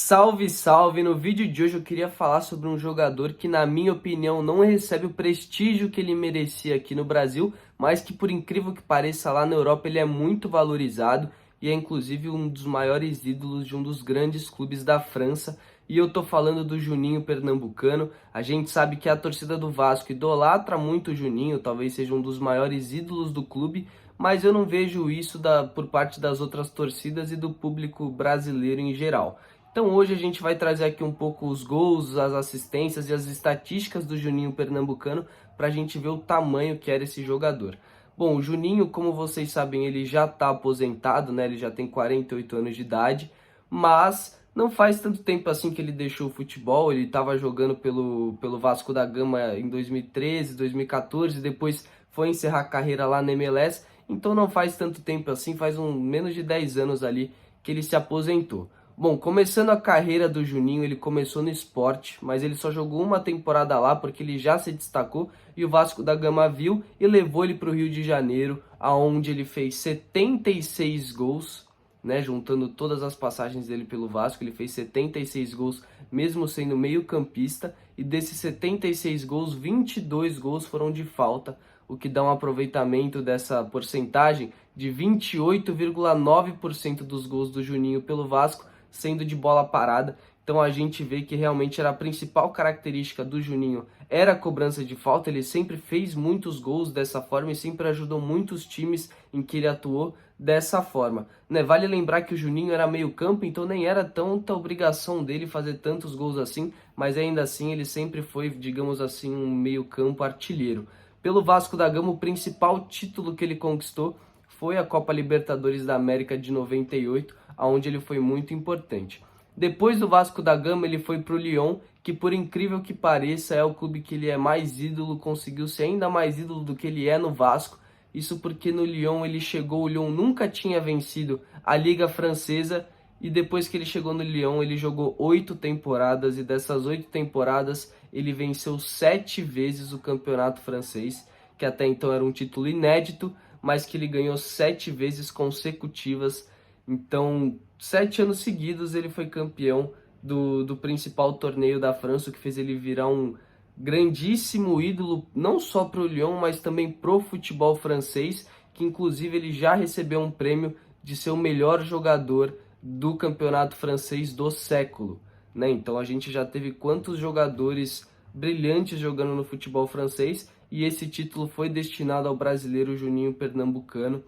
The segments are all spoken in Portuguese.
Salve, salve! No vídeo de hoje eu queria falar sobre um jogador que, na minha opinião, não recebe o prestígio que ele merecia aqui no Brasil, mas que, por incrível que pareça, lá na Europa ele é muito valorizado e é inclusive um dos maiores ídolos de um dos grandes clubes da França. E eu tô falando do Juninho Pernambucano. A gente sabe que a torcida do Vasco idolatra muito o Juninho, talvez seja um dos maiores ídolos do clube, mas eu não vejo isso por parte das outras torcidas e do público brasileiro em geral. Então hoje a gente vai trazer aqui um pouco os gols, as assistências e as estatísticas do Juninho Pernambucano para a gente ver o tamanho que era esse jogador. Bom, o Juninho, como vocês sabem, ele já está aposentado, né? Ele já tem 48 anos de idade, mas não faz tanto tempo assim que ele deixou o futebol. Ele estava jogando pelo Vasco da Gama em 2013, 2014, depois foi encerrar a carreira lá na MLS, então não faz tanto tempo assim, faz menos de 10 anos ali que ele se aposentou. Bom, começando a carreira do Juninho, ele começou no Sport, mas ele só jogou uma temporada lá porque ele já se destacou e o Vasco da Gama viu e levou ele para o Rio de Janeiro, aonde ele fez 76 gols, né, juntando todas as passagens dele pelo Vasco. Ele fez 76 gols mesmo sendo meio-campista, e desses 76 gols, 22 gols foram de falta, o que dá um aproveitamento dessa porcentagem de 28,9% dos gols do Juninho pelo Vasco sendo de bola parada. Então a gente vê que realmente era a principal característica do Juninho, era a cobrança de falta. Ele sempre fez muitos gols dessa forma e sempre ajudou muitos times em que ele atuou dessa forma, né? Vale lembrar que o Juninho era meio campo, então nem era tanta obrigação dele fazer tantos gols assim, mas ainda assim ele sempre foi, digamos assim, um meio campo artilheiro. Pelo Vasco da Gama, o principal título que ele conquistou foi a Copa Libertadores da América de 98, onde ele foi muito importante. Depois do Vasco da Gama, ele foi para o Lyon, que, por incrível que pareça, é o clube que ele é mais ídolo, conseguiu ser ainda mais ídolo do que ele é no Vasco. Isso porque no Lyon ele chegou, o Lyon nunca tinha vencido a Liga Francesa, e depois que ele chegou no Lyon, ele jogou 8 temporadas, e dessas 8 temporadas ele venceu 7 vezes o campeonato francês, que até então era um título inédito, mas que ele ganhou 7 vezes consecutivas. Então, 7 anos seguidos ele foi campeão do principal torneio da França, o que fez ele virar um grandíssimo ídolo, não só para o Lyon, mas também pro futebol francês, que inclusive ele já recebeu um prêmio de ser o melhor jogador do campeonato francês do século, né? Então a gente já teve quantos jogadores brilhantes jogando no futebol francês, e esse título foi destinado ao brasileiro Juninho Pernambucano.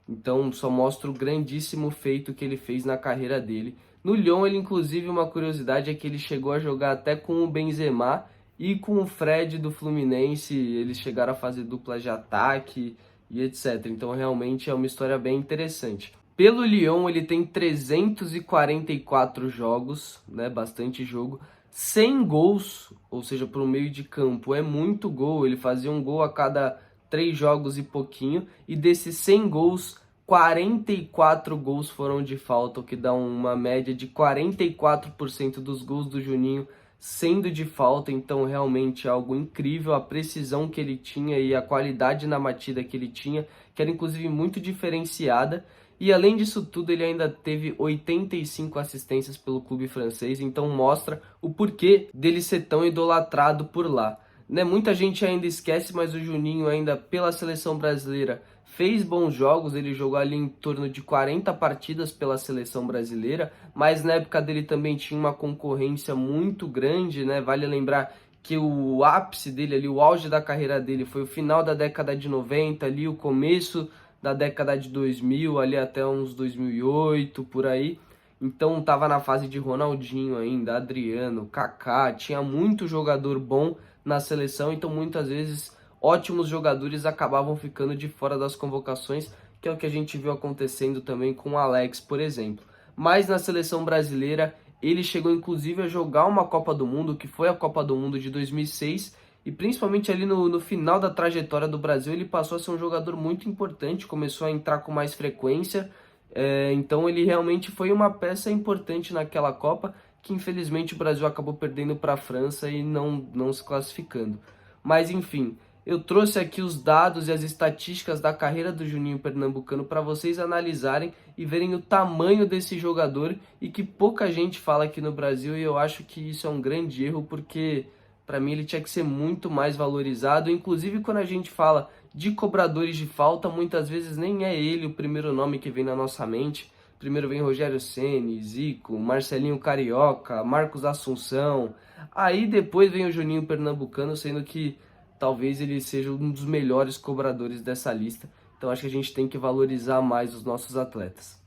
Então só mostra o grandíssimo feito que ele fez na carreira dele. No Lyon, ele, inclusive, uma curiosidade é que ele chegou a jogar até com o Benzema e com o Fred do Fluminense. Eles chegaram a fazer dupla de ataque e etc. Então realmente é uma história bem interessante. Pelo Lyon, ele tem 344 jogos, né, bastante jogo, 100 gols, ou seja, para o meio de campo é muito gol. Ele fazia um gol a cada 3 jogos e pouquinho, e desses 100 gols, 44 gols foram de falta, o que dá uma média de 44% dos gols do Juninho sendo de falta. Então realmente é algo incrível a precisão que ele tinha e a qualidade na batida que ele tinha, que era inclusive muito diferenciada. E além disso tudo, ele ainda teve 85 assistências pelo clube francês, então mostra o porquê dele ser tão idolatrado por lá, né? Muita gente ainda esquece, mas o Juninho ainda pela seleção brasileira fez bons jogos. Ele jogou ali em torno de 40 partidas pela seleção brasileira, mas na época dele também tinha uma concorrência muito grande, né? Vale lembrar que o ápice dele ali, o auge da carreira dele foi o final da década de 90, ali o começo da década de 2000, ali até uns 2008, por aí. Então tava na fase de Ronaldinho ainda, Adriano, Kaká, tinha muito jogador bom na seleção, então muitas vezes ótimos jogadores acabavam ficando de fora das convocações, que é o que a gente viu acontecendo também com o Alex, por exemplo. Mas na seleção brasileira, ele chegou inclusive a jogar uma Copa do Mundo, que foi a Copa do Mundo de 2006, e principalmente ali no final da trajetória do Brasil, ele passou a ser um jogador muito importante, começou a entrar com mais frequência. Então ele realmente foi uma peça importante naquela Copa, que infelizmente o Brasil acabou perdendo para a França e não se classificando. Mas enfim, Eu trouxe aqui os dados e as estatísticas da carreira do Juninho Pernambucano para vocês analisarem e verem o tamanho desse jogador e que pouca gente fala aqui no Brasil, e eu acho que isso é um grande erro, porque para mim ele tinha que ser muito mais valorizado. Inclusive, quando a gente fala de cobradores de falta, muitas vezes nem é ele o primeiro nome que vem na nossa mente. Primeiro vem Rogério Ceni, Zico, Marcelinho Carioca, Marcos Assunção. Aí depois vem o Juninho Pernambucano, sendo que talvez ele seja um dos melhores cobradores dessa lista. Então acho que a gente tem que valorizar mais os nossos atletas.